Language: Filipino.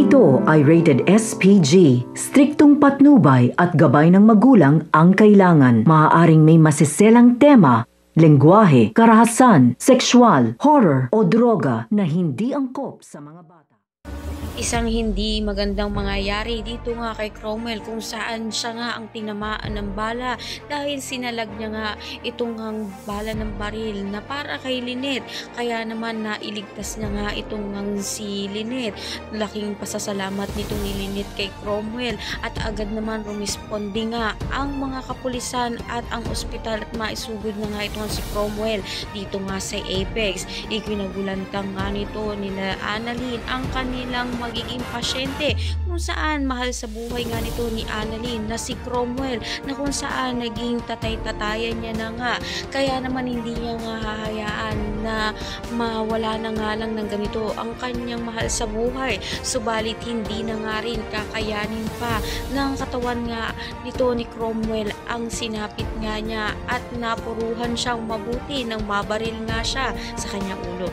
ito ay rated SPG. Striktong patnubay at gabay ng magulang ang kailangan. Maaaring may masiselang tema, lengguwahe, karahasan, sexual, horror o droga na hindi angkop sa mga bata. Isang hindi magandang mangyayari dito nga kay Cromwell kung saan siya nga ang tinamaan ng bala dahil sinalag niya nga itong bala ng baril na para kay Lynette. Kaya naman nailigtas niya nga itong si Lynette. Laking pasasalamat nito ni Lynette kay Cromwell at agad naman rumisponde nga ang mga kapulisan at ang ospital at maisugod na nga itong si Cromwell dito nga sa Apex. Ikinagulantang nga nito nila Annalyn ang kanilang magiging pasyente kung saan mahal sa buhay nga nito ni Annalyn na si Cromwell na kung saan naging tatay-tatayan niya na nga. Kaya naman hindi niya nga hahayaan na mawala na nga lang ng ganito ang kanyang mahal sa buhay. Subalit hindi na nga rin kakayanin pa ng katawan nga nito ni Cromwell ang sinapit nga niya at napuruhan siyang mabuti nang mabaril nga siya sa kanyang ulo.